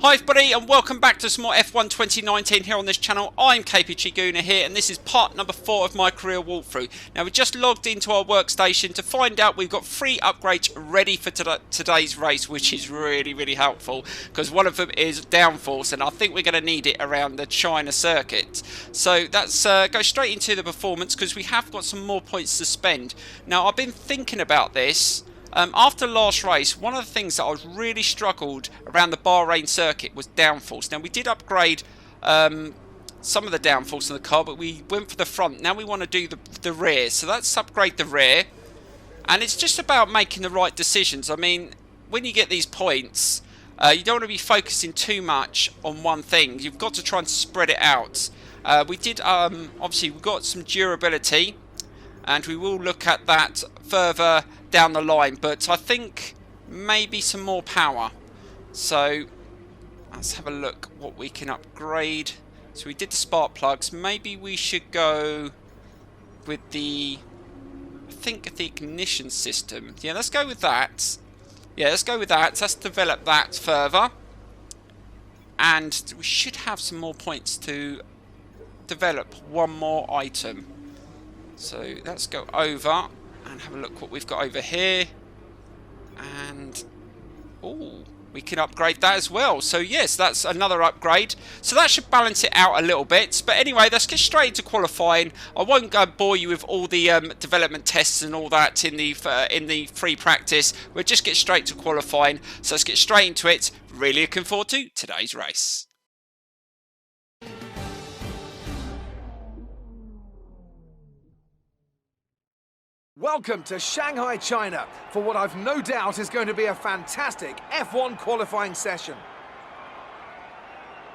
Hi everybody and welcome back to some more F1 2019 here on this channel. I'm KPG-GOONER here and this is part number 4 of my career walkthrough. Now we just logged into our workstation to find out we've got 3 upgrades ready for today's race, which is really helpful because one of them is downforce and I think we're going to need it around the China circuit. So let's go straight into the performance because we have got some more points to spend. Now I've been thinking about this. After last race, one of the things that I was really struggled around the Bahrain circuit was downforce. Now we did upgrade some of the downforce in the car, but we went for the front. Now we want to do the rear, so let's upgrade the rear. And it's just about making the right decisions. I mean, when you get these points, you don't want to be focusing too much on one thing. You've got to try and spread it out. We did, obviously, we've got some durability, and we will look at that further down the line, but I think maybe some more power. So let's have a look what we can upgrade. So we did the spark plugs. Maybe we should go with the, I think, the ignition system. Yeah, let's go with that. Yeah, let's go with that. Let's develop that further, and we should have some more points to develop one more item. So let's go over and have a look what we've got over here, and oh, we can upgrade that as well. So yes, that's another upgrade, so that should balance it out a little bit. But anyway, let's get straight into qualifying. I won't go bore you with all the development tests and all that in the free practice. We'll just get straight to qualifying, so let's get straight into it. Really looking forward to today's race. Welcome to Shanghai, China, for what I've no doubt is going to be a fantastic F1 qualifying session.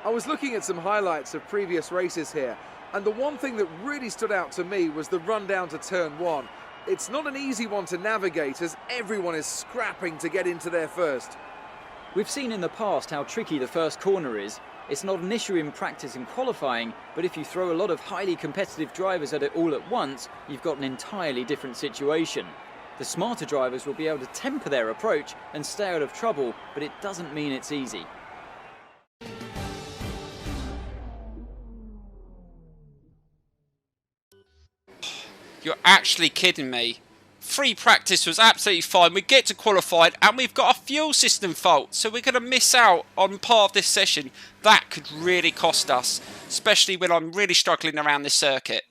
I was looking at some highlights of previous races here, and the one thing that really stood out to me was the run down to turn 1. It's not an easy one to navigate as everyone is scrapping to get into there first. We've seen in the past how tricky the first corner is. It's not an issue in practice and qualifying, but if you throw a lot of highly competitive drivers at it all at once, you've got an entirely different situation. The smarter drivers will be able to temper their approach and stay out of trouble, but it doesn't mean it's easy. You're actually kidding me. Free practice was absolutely fine. We get to qualified and we've got a fuel system fault, so we're going to miss out on part of this session. That could really cost us, especially when I'm really struggling around this circuit.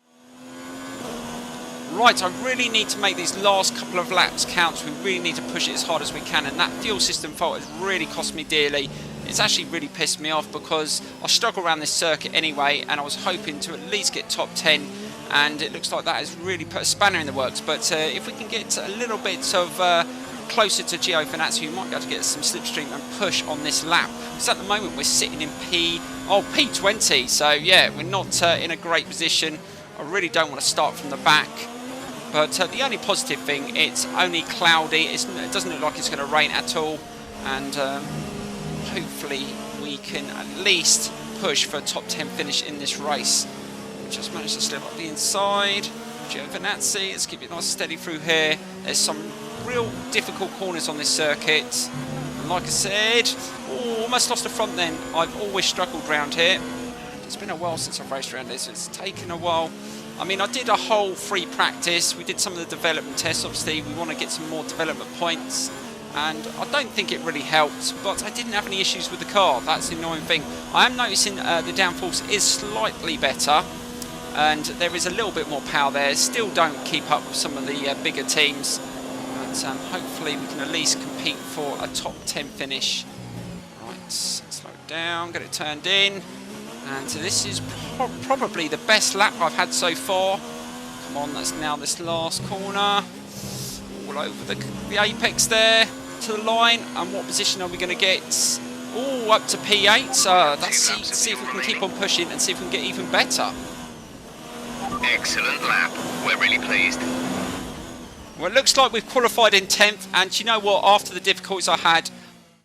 Right, I really need to make these last couple of laps count. We really need to push it as hard as we can, and that fuel system fault has really cost me dearly. It's actually really pissed me off because I struggle around this circuit anyway, and I was hoping to at least get top 10. And it looks like that has really put a spanner in the works. But if we can get a little bit of closer to Giovinazzi, we might be able to get some slipstream and push on this lap. Because at the moment we're sitting in P20. So yeah, we're not in a great position. I really don't want to start from the back. But the only positive thing, it's only cloudy. It doesn't look like it's going to rain at all. And hopefully we can at least push for a top 10 finish in this race. Just managed to slip up the inside. Giovinazzi, let's keep it nice and steady through here. There's some real difficult corners on this circuit. And like I said, almost lost the front then. I've always struggled around here. It's been a while since I've raced around this. It's taken a while. I mean, I did a whole free practice. We did some of the development tests. Obviously, we want to get some more development points. And I don't think it really helped, but I didn't have any issues with the car. That's the annoying thing. I am noticing the downforce is slightly better. And there is a little bit more power there. Still don't keep up with some of the bigger teams, but hopefully we can at least compete for a top 10 finish. Right, slow it down, get it turned in, and this is probably the best lap I've had so far. Come on, that's now this last corner, all over the apex there to the line. And what position are we going to get? Oh, up to P8. Let's see if we can keep on pushing and see if we can get even better. Excellent lap. We're really pleased. Well, it looks like we've qualified in 10th, and you know what? After the difficulties I had,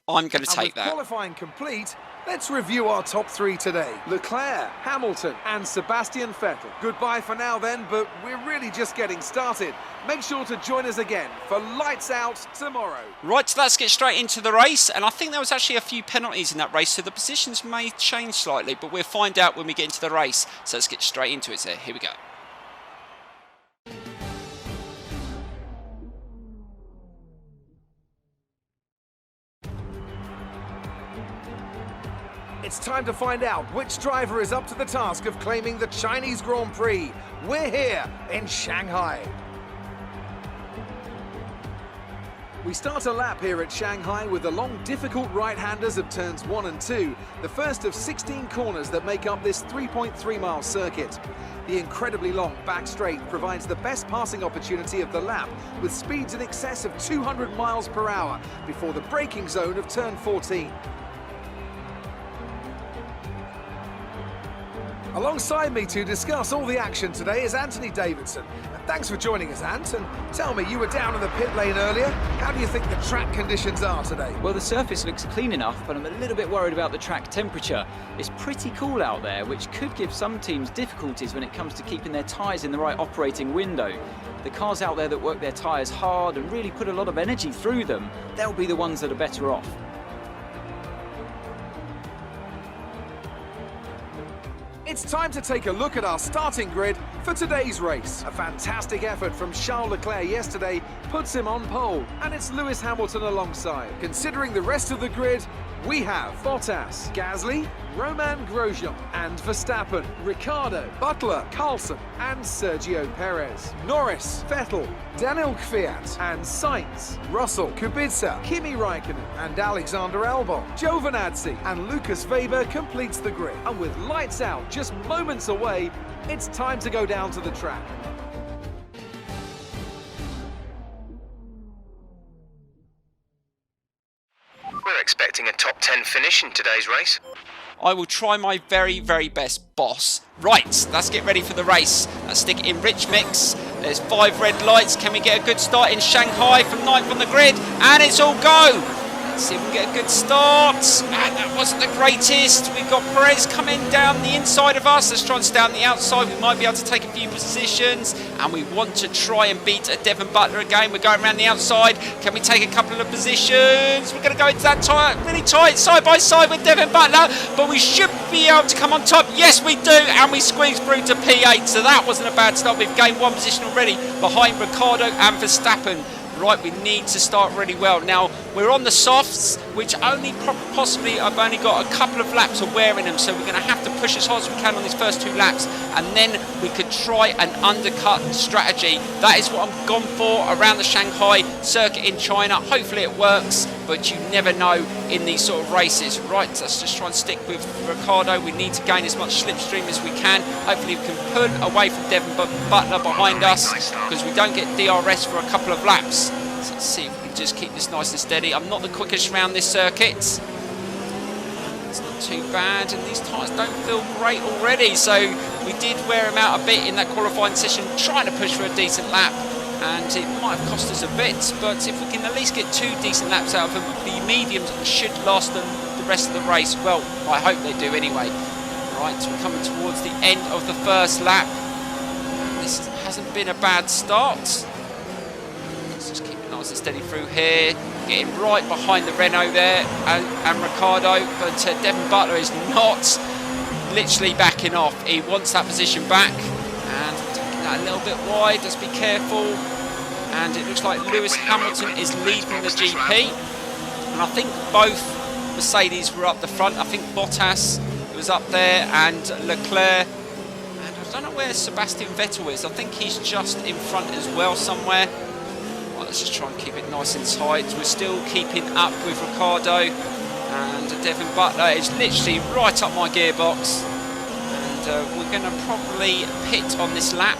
I'm going to take that. Qualifying complete, Let's review our top three today. Leclerc, Hamilton and Sebastian Vettel. Goodbye for now then, but we're really just getting started. Make sure to join us again for Lights Out tomorrow. Right, so let's get straight into the race. And I think there was actually a few penalties in that race, so the positions may change slightly, but we'll find out when we get into the race. So let's get straight into it. So here we go. It's time to find out which driver is up to the task of claiming the Chinese Grand Prix. We're here in Shanghai. We start a lap here at Shanghai with the long, difficult right-handers of turns 1 and 2, the first of 16 corners that make up this 3.3-mile circuit. The incredibly long back straight provides the best passing opportunity of the lap, with speeds in excess of 200 miles per hour before the braking zone of turn 14. Alongside me to discuss all the action today is Anthony Davidson. Thanks for joining us, Ant. And tell me, you were down in the pit lane earlier. How do you think the track conditions are today? Well, the surface looks clean enough, but I'm a little bit worried about the track temperature. It's pretty cool out there, which could give some teams difficulties when it comes to keeping their tyres in the right operating window. The cars out there that work their tyres hard and really put a lot of energy through them, they'll be the ones that are better off. It's time to take a look at our starting grid for today's race. A fantastic effort from Charles Leclerc yesterday puts him on pole, and it's Lewis Hamilton alongside. Considering the rest of the grid, we have Bottas, Gasly, Romain Grosjean and Verstappen, Ricciardo, Butler, Carlson and Sergio Perez, Norris, Vettel, Daniel Kvyat and Sainz, Russell, Kubica, Kimi Raikkonen and Alexander Albon, Giovinazzi and Lucas Weber completes the grid. And with lights out just moments away, it's time to go down to the track. We're expecting a top 10 finish in today's race. I will try my very, very best, boss. Right, let's get ready for the race. Let's stick it in rich mix. There's 5 red lights. Can we get a good start in Shanghai from 9th on the grid? And it's all go. Let's see if we can get a good start. And that wasn't the greatest. We've got Perez coming down the inside of us. Let's try and stay on the outside. We might be able to take a few positions. And we want to try and beat Devon Butler again. We're going around the outside. Can we take a couple of positions? We're going to go into that really tight side by side with Devon Butler. But we should be able to come on top. Yes, we do. And we squeeze through to P8. So that wasn't a bad start. We've gained 1 position already behind Ricciardo and Verstappen. Right, we need to start really well. Now, we're on the softs, which only possibly I've only got a couple of laps of wear in them, so we're going to have to push as hard as we can on these first 2 laps, and then we could try an undercut strategy. That is what I'm gone for around the Shanghai circuit in China. Hopefully it works, but you never know in these sort of races. Right, let's just try and stick with Ricciardo. We need to gain as much slipstream as we can. Hopefully we can pull away from Devon Butler behind us, because we don't get DRS for a couple of laps. So let's see if we can just keep this nice and steady. I'm not the quickest around this circuit. It's not too bad, and these tyres don't feel great already. So we did wear them out a bit in that qualifying session, trying to push for a decent lap, and it might have cost us a bit. But if we can at least get 2 decent laps out of them, the mediums should last them the rest of the race. Well, I hope they do anyway. Right, so we're coming towards the end of the first lap. This hasn't been a bad start. Just keep it nice and steady through here, getting right behind the Renault there and Ricciardo, but Devon Butler is not literally backing off. He wants that position back, and taking that a little bit wide. Just be careful. And it looks like Lewis Hamilton is leading the GP, and I think both Mercedes were up the front. I think Bottas was up there and Leclerc, and I don't know where Sebastian Vettel is. I think he's just in front as well somewhere. Let's just try and keep it nice and tight. We're still keeping up with Ricciardo, and Devon Butler is literally right up my gearbox, and we're going to probably pit on this lap,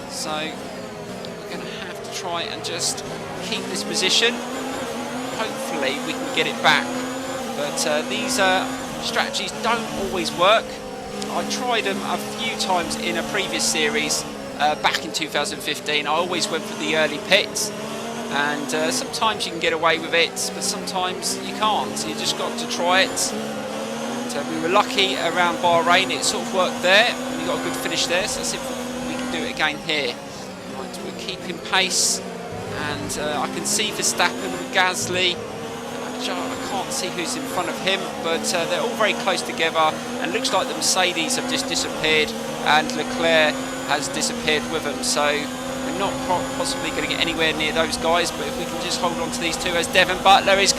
so we're going to have to try and just keep this position. Hopefully we can get it back, but these strategies don't always work. I tried them a few times in a previous series back in 2015. I always went for the early pits, and sometimes you can get away with it, but sometimes you can't. So you just got to try it. And We were lucky around Bahrain, it sort of worked there. We got a good finish there, so let's see if we can do it again here. Right, we're keeping pace, and I can see Verstappen with Gasly. I can't see who's in front of him, but they're all very close together, and looks like the Mercedes have just disappeared, and Leclerc has disappeared with them. So we're not possibly going to get anywhere near those guys, but if we can just hold on to these two, as Devon Butler is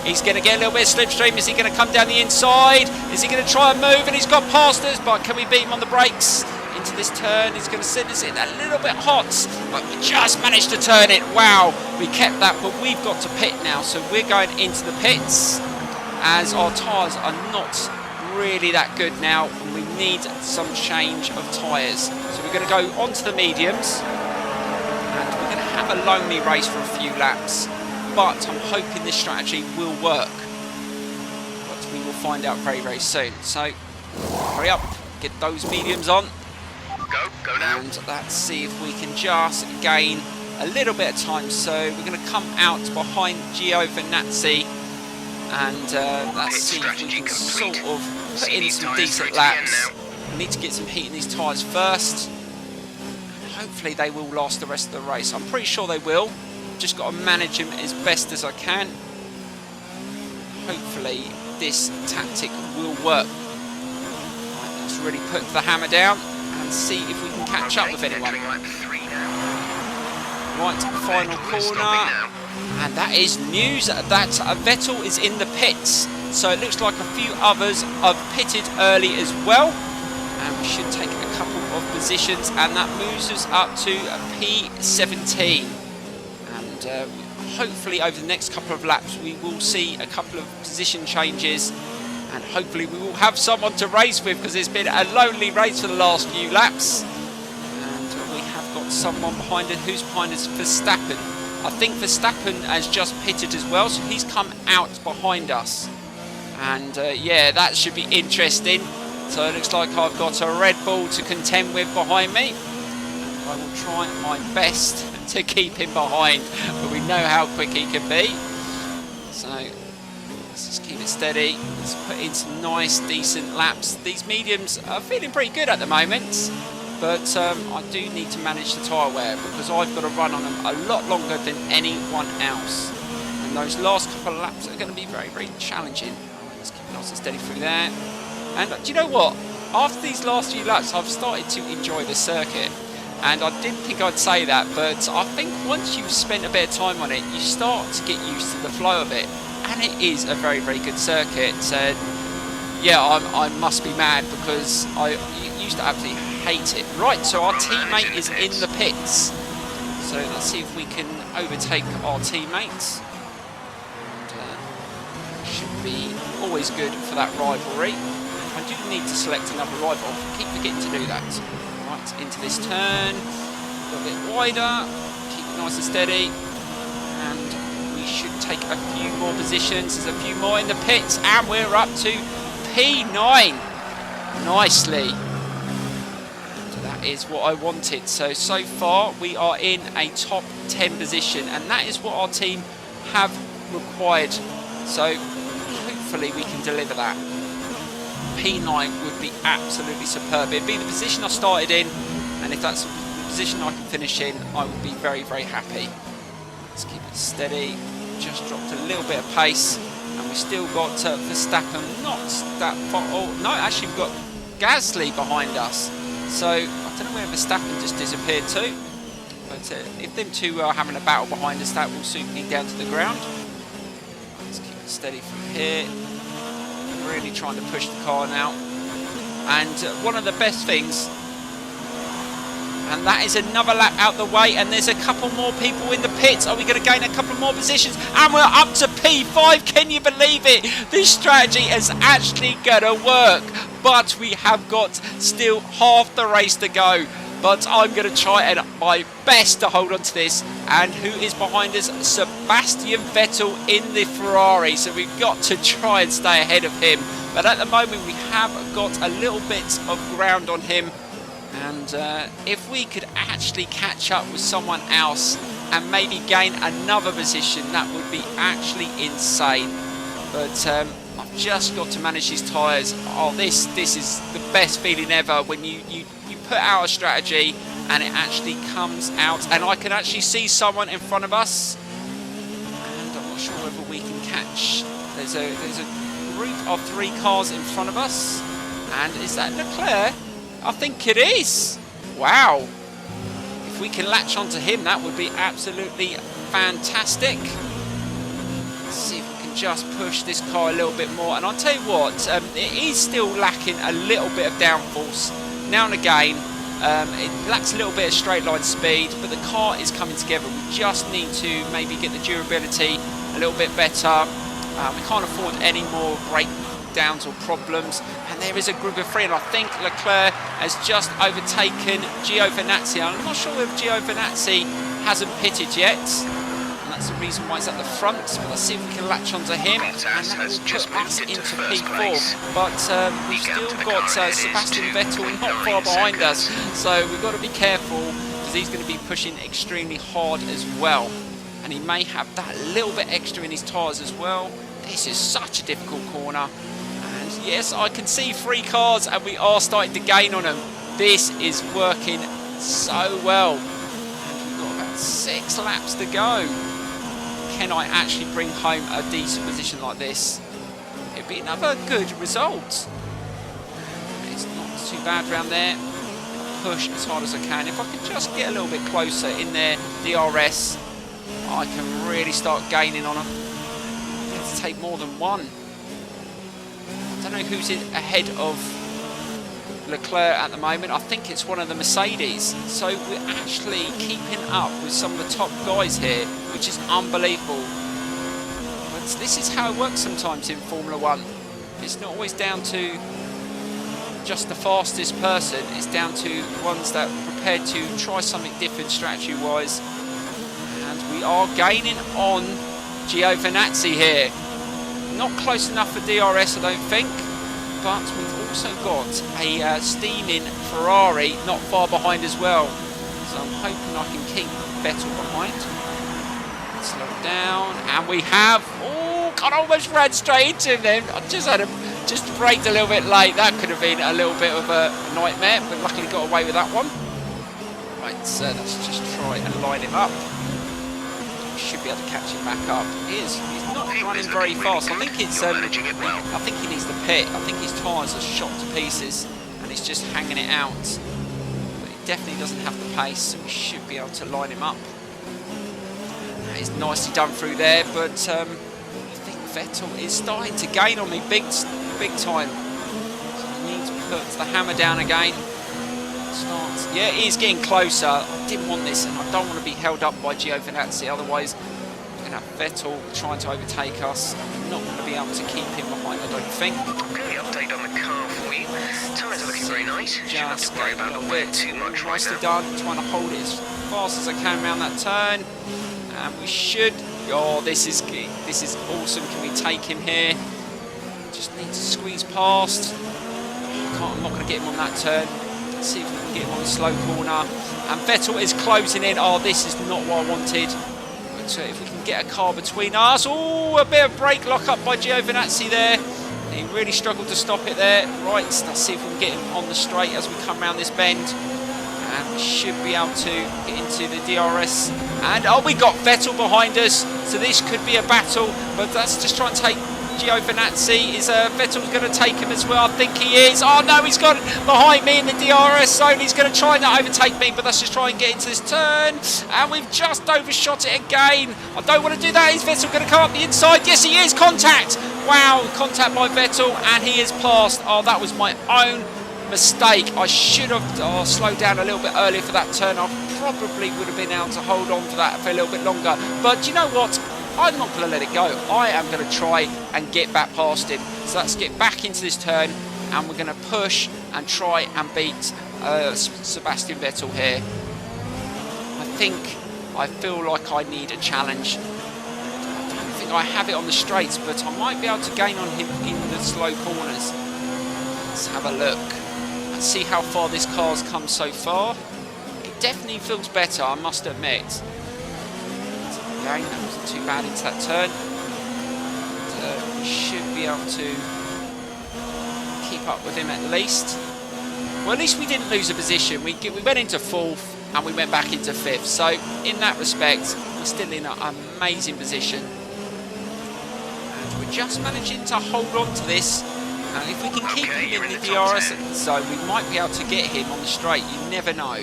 he's going to get a little bit of slipstream. Is he going to come down the inside? Is he going to try and move? And he's got past us, but can we beat him on the brakes? Into this turn, he's going to send us in a little bit hot, but we just managed to turn it. Wow, we kept that, but we've got to pit now, so we're going into the pits as our tyres are not really that good now, and we need some change of tyres. So we're going to go onto the mediums, and we're going to have a lonely race for a few laps, but I'm hoping this strategy will work. But we will find out very, very soon. So hurry up, get those mediums on. Go now. And let's see if we can just gain a little bit of time. So we're going to come out behind Giovinazzi, and let's see if we can sort of put in some decent laps. We need to get some heat in these tyres first. Hopefully they will last the rest of the race. I'm pretty sure they will. Just got to manage them as best as I can. Hopefully this tactic will work. Right, let's really put the hammer down and see if we can catch up with anyone. Right, final corner, and that is news that Vettel is in the pits. So it looks like a few others have pitted early as well, and we should take a couple of positions, and that moves us up to P17. And hopefully over the next couple of laps we will see a couple of position changes. And hopefully we will have someone to race with, because it's been a lonely race for the last few laps. And we have got someone behind it. Who's behind us? Verstappen. I think Verstappen has just pitted as well, so he's come out behind us. And yeah, that should be interesting. So it looks like I've got a Red Bull to contend with behind me. And I will try my best to keep him behind, but we know how quick he can be. So let's just keep it steady. Let's put in some nice, decent laps. These mediums are feeling pretty good at the moment, but I do need to manage the tyre wear, because I've got to run on them a lot longer than anyone else. And those last couple of laps are going to be very, very challenging. Let's keep it nice and steady through there. And do you know what? After these last few laps, I've started to enjoy the circuit. And I didn't think I'd say that, but I think once you've spent a bit of time on it, you start to get used to the flow of it. And it is a very, very good circuit. And yeah, I must be mad, because I used to absolutely hate it. Right, so our teammate is in the pits. So let's see if we can overtake our teammates. And, should be always good for that rivalry. I do need to select another rival. I keep forgetting to do that. Right, into this turn. A little bit wider. Keep it nice and steady. And we should take a few more positions. There's a few more in the pits, and we're up to P9. Nicely. And that is what I wanted. So far we are in a top 10 position, and that is what our team have required. So hopefully we can deliver that. P9 would be absolutely superb. It'd be the position I started in, and if that's the position I can finish in, I would be very, very happy. Let's keep it steady. Just dropped a little bit of pace, and we've still got Verstappen not that far. Oh no, actually we've got Gasly behind us. So I don't know where Verstappen just disappeared to, but if them two are having a battle behind us, that will suit me down to the ground. Let's keep it steady from here. Really trying to push the car now, and one of the best things, and that is another lap out the way, and there's a couple more people in the pits. Are we going to gain a couple more positions? And we're up to P5. Can you believe it? This strategy is actually going to work, but we have got still half the race to go. But I'm going to try my best to hold on to this. And who is behind us? Sebastian Vettel in the Ferrari. So we've got to try and stay ahead of him. But at the moment we have got a little bit of ground on him. And if we could actually catch up with someone else and maybe gain another position, that would be actually insane. But I've just got to manage these tyres. Oh, this is the best feeling ever when you put out a strategy and it actually comes out, and I can actually see someone in front of us, and I'm not sure whether we can catch. There's a group of 3 cars in front of us, and is that Leclerc? I think it is. Wow. If we can latch onto him, that would be absolutely fantastic. Let's see if we can just push this car a little bit more. And I'll tell you what, it is still lacking a little bit of downforce. Now and again, it lacks a little bit of straight line speed, but the car is coming together. We just need to maybe get the durability a little bit better. We can't afford any more breakdowns or problems. And there is a group of 3, and I think Leclerc has just overtaken Giovinazzi. I'm not sure if Giovinazzi hasn't pitted yet, and that's the reason why he's at the front. But let's see if we can latch onto him, and that will put us into P4. But we've still got Sebastian Vettel not far behind us, so we've got to be careful because he's going to be pushing extremely hard as well. And he may have that little bit extra in his tyres as well. This is such a difficult corner. And yes, I can see 3 cars and we are starting to gain on them. This is working so well. And we've got about 6 laps to go. Can I actually bring home a decent position like this? It'd be another good result. It's not too bad around there. Push as hard as I can. If I can just get a little bit closer in their DRS, I can really start gaining on them. I have to take more than 1. I don't know who's ahead of Leclerc at the moment. I think it's one of the Mercedes. So we're actually keeping up with some of the top guys here, which is unbelievable. But this is how it works sometimes in Formula 1. It's not always down to just the fastest person. It's down to ones that are prepared to try something different strategy-wise. We are gaining on Giovinazzi here. Not close enough for DRS, I don't think, but we've also got a steaming Ferrari not far behind as well. So I'm hoping I can keep Vettel behind. Slow down, and we have. Oh, God, I almost ran straight into him then. I just braked a little bit late. That could have been a little bit of a nightmare, but luckily got away with that one. Right, so let's just try and line him up. Should be able to catch him back up. He's not running very fast. I think it's I think he needs to pit. I think his tyres are shot to pieces and he's just hanging it out. But he definitely doesn't have the pace, so we should be able to line him up. That is nicely done through there, but I think Vettel is starting to gain on me big time. So I need to put the hammer down again. Yeah, he's getting closer. I didn't want this, and I don't want to be held up by Giovinazzi. Otherwise, we're going to have Vettel trying to overtake us. I'm not going to be able to keep him behind, I don't think. Okay, update on the car for you. Tyres are looking very nice. Shouldn't have to worry about the wear too much right now. Nicely done. Trying to hold it as fast as I can around that turn, and we should. Oh, this is awesome. Can we take him here? Just need to squeeze past. I'm not going to get him on that turn. Let's see if we can get him on a slow corner. And Vettel is closing in. Oh, this is not what I wanted. But if we can get a car between us. Oh, a bit of brake lock up by Giovinazzi there. He really struggled to stop it there. Right, let's see if we can get him on the straight as we come around this bend. And we should be able to get into the DRS. And, oh, we got Vettel behind us. So this could be a battle. But let's just try and take Giovinazzi. Is Vettel's going to take him as well? I think he is. Oh no, he's got behind me in the DRS zone. He's going to try and overtake me, but let's just try and get into this turn. And we've just overshot it again. I don't want to do that. Is Vettel going to come up the inside? Yes, he is. Contact. Wow, contact by Vettel, and he is passed. Oh, that was my own mistake. I should have slowed down a little bit earlier for that turn. I probably would have been able to hold on for that for a little bit longer. But you know what? I'm not going to let it go. I am going to try and get back past him. So let's get back into this turn, and we're going to push and try and beat Sebastian Vettel here. I feel like I need a challenge. I don't think I have it on the straights, but I might be able to gain on him in the slow corners. Let's have a look and see how far this car's come so far. It definitely feels better, I must admit. That wasn't too bad into that turn. We should be able to keep up with him at least. Well, at least we didn't lose a position. We went into 4th and we went back into 5th. So in that respect, we're still in an amazing position. And we're just managing to hold on to this. And if we can keep him in the DRS zone, we might be able to get him on the straight. You never know.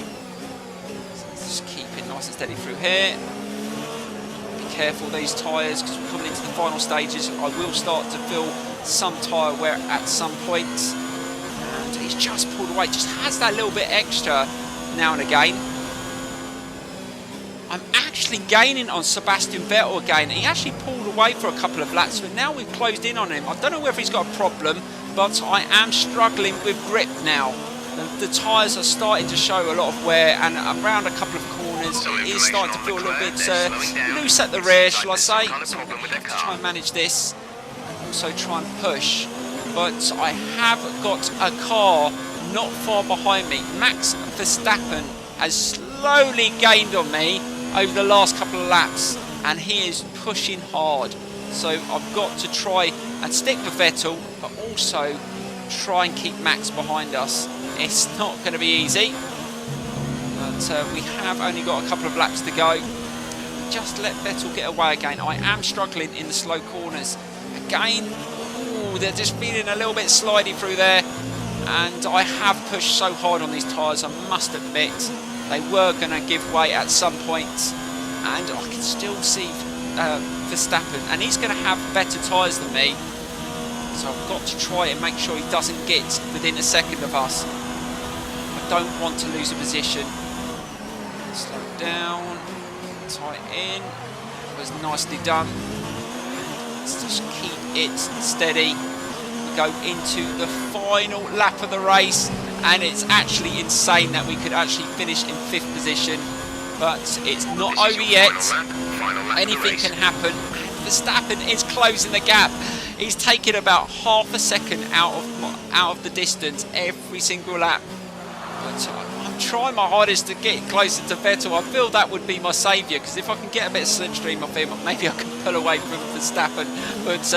So let's just keep it nice and steady through here. Be careful these tyres because we're coming into the final stages. I will start to feel some tyre wear at some point. And he's just pulled away. Just has that little bit extra now and again. I'm actually gaining on Sebastian Vettel again. He actually pulled away for a couple of laps, but now we've closed in on him. I don't know whether he's got a problem, but I am struggling with grip now. The tyres are starting to show a lot of wear, and around a couple of corners it is starting to feel a little bit loose at the rear, shall I say. So I'm going to have to try and manage this and also try and push. But I have got a car not far behind me. Max Verstappen has slowly gained on me over the last couple of laps, and he is pushing hard. So I've got to try and stick with Vettel, but also try and keep Max behind us. It's not going to be easy, but we have only got a couple of laps to go. Just let Vettel get away again. I am struggling in the slow corners. Again, ooh, they're just feeling a little bit slidey through there, and I have pushed so hard on these tyres, I must admit. They were going to give way at some point, and I can still see Verstappen, and he's going to have better tyres than me. So I've got to try and make sure he doesn't get within a second of us. I don't want to lose a position. Slow down, tight in. That was nicely done. Let's just keep it steady. We go into the final lap of the race, and it's actually insane that we could actually finish in 5th position, but it's not over yet. Anything can happen. Verstappen is closing the gap. He's taken about half a second out of the distance every single lap. But I'm trying my hardest to get closer to Vettel. I feel that would be my saviour, because if I can get a bit of slipstream off him, maybe I can pull away from Verstappen. But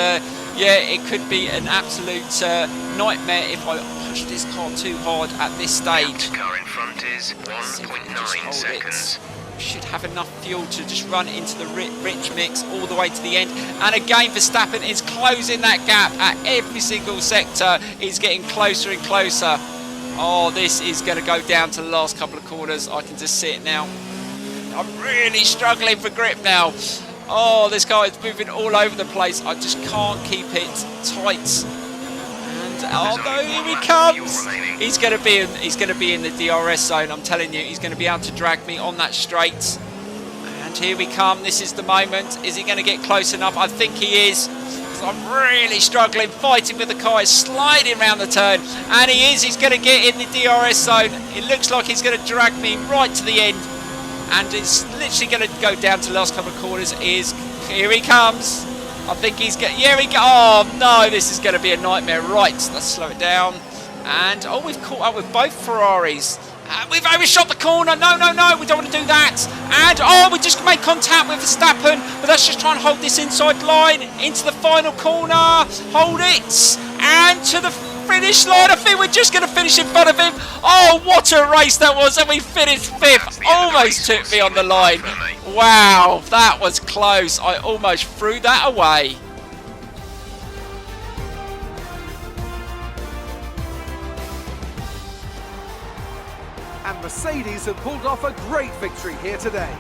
yeah, it could be an absolute nightmare if I push this car too hard at this stage. The car in front is 1.9 seconds. Should have enough fuel to just run into the rich mix all the way to the end. And again, Verstappen is closing that gap at every single sector. He's getting closer and closer. Oh, this is going to go down to the last couple of corners. I can just see it now. I'm really struggling for grip now. Oh, this car is moving all over the place. I just can't keep it tight. And oh no, here he comes. He's going to be in the DRS zone. I'm telling you, he's going to be able to drag me on that straight. And here we come. This is the moment. Is he going to get close enough? I think he is. I'm really struggling, fighting with the car. He's sliding around the turn, and he is. He's going to get in the DRS zone. It looks like he's going to drag me right to the end, and it's literally going to go down to the last couple of corners. Here he comes. I think he's getting. Yeah, he go. Oh no, this is going to be a nightmare. Right, let's slow it down. And oh, we've caught up with both Ferraris. We've overshot the corner. No, no, no, we don't want to do that. And oh, we just made contact with Verstappen, but let's just try and hold this inside line into the final corner. Hold it, and to the finish line. I think we're just going to finish in front of him. Oh, what a race that was, and we finished 5th. Almost took me on the line. Wow, that was close. I almost threw that away. And Mercedes have pulled off a great victory here today.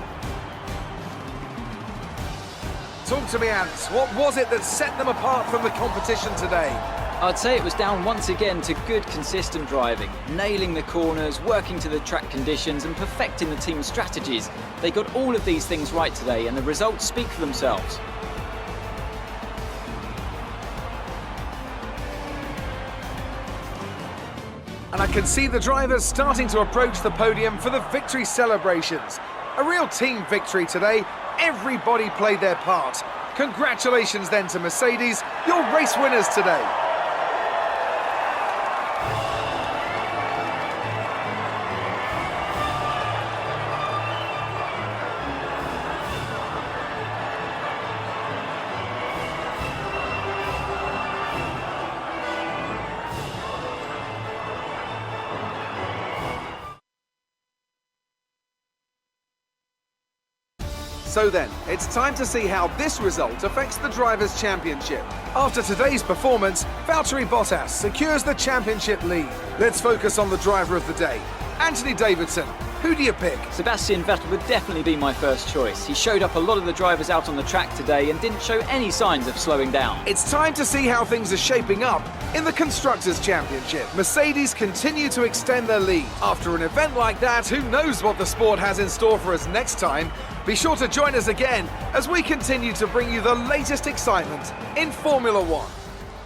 Talk to me, Ants. What was it that set them apart from the competition today? I'd say it was down once again to good, consistent driving, nailing the corners, working to the track conditions and perfecting the team's strategies. They got all of these things right today, and the results speak for themselves. And I can see the drivers starting to approach the podium for the victory celebrations. A real team victory today. Everybody played their part. Congratulations then to Mercedes, your race winners today. So then, it's time to see how this result affects the Drivers' Championship. After today's performance, Valtteri Bottas secures the championship lead. Let's focus on the driver of the day. Anthony Davidson, who do you pick? Sebastian Vettel would definitely be my first choice. He showed up a lot of the drivers out on the track today and didn't show any signs of slowing down. It's time to see how things are shaping up in the Constructors' Championship. Mercedes continue to extend their lead. After an event like that, who knows what the sport has in store for us next time? Be sure to join us again as we continue to bring you the latest excitement in Formula One.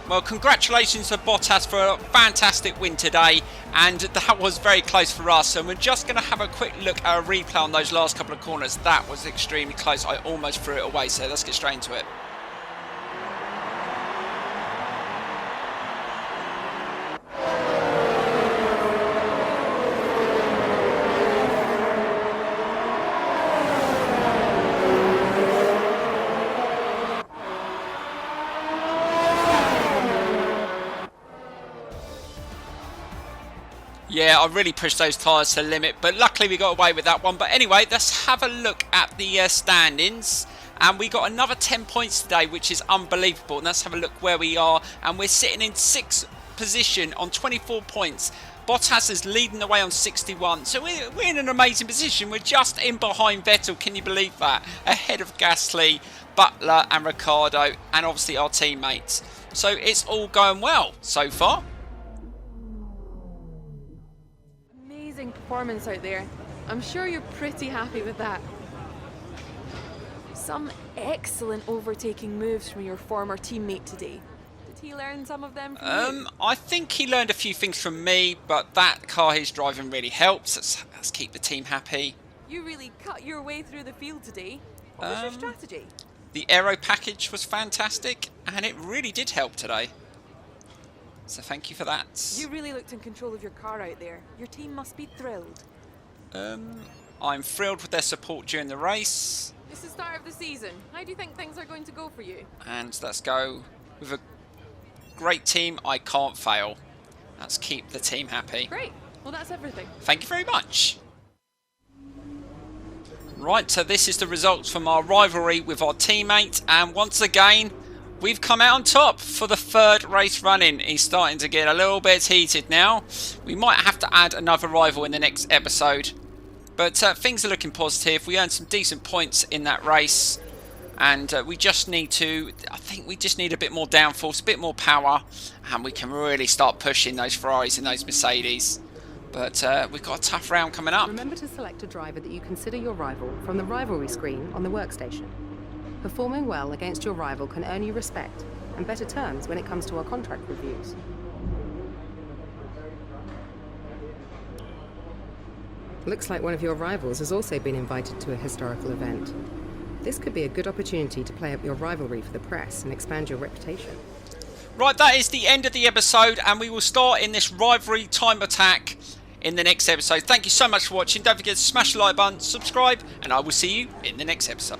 Well, congratulations to Bottas for a fantastic win today, and that was very close for us. And we're just going to have a quick look at a replay on those last couple of corners. That was extremely close. I almost threw it away, so let's get straight into it. Yeah, I really pushed those tyres to the limit, but luckily we got away with that one. But anyway, let's have a look at the standings. And we got another 10 points today, which is unbelievable. And let's have a look where we are. And we're sitting in 6th position on 24 points. Bottas is leading the way on 61. So we're in an amazing position. We're just in behind Vettel. Can you believe that? Ahead of Gasly, Butler and Ricciardo, and obviously our teammates. So it's all going well so far. Performance out there. I'm sure you're pretty happy with that. Some excellent overtaking moves from your former teammate today. Did he learn some of them from you? I think he learned a few things from me, but that car he's driving really helps. Let's keep the team happy. You really cut your way through the field today. What was your strategy? The aero package was fantastic, and it really did help today. So thank you for that. You really looked in control of your car out there. Your team must be thrilled. I'm thrilled with their support during the race. It's the start of the season. How do you think things are going to go for you? And let's go with a great team. I can't fail. Let's keep the team happy. Great. Well, that's everything. Thank you very much. Right, so this is the results from our rivalry with our teammate. And once again, we've come out on top for the 3rd race running. He's starting to get a little bit heated now. We might have to add another rival in the next episode. But things are looking positive. We earned some decent points in that race. And we just need to, I think we just need a bit more downforce, a bit more power. And we can really start pushing those Ferraris and those Mercedes. But we've got a tough round coming up. Remember to select a driver that you consider your rival from the rivalry screen on the workstation. Performing well against your rival can earn you respect and better terms when it comes to our contract reviews. Looks like one of your rivals has also been invited to a historical event. This could be a good opportunity to play up your rivalry for the press and expand your reputation. Right, that is the end of the episode, and we will start in this rivalry time attack in the next episode. Thank you so much for watching. Don't forget to smash the like button, subscribe, and I will see you in the next episode.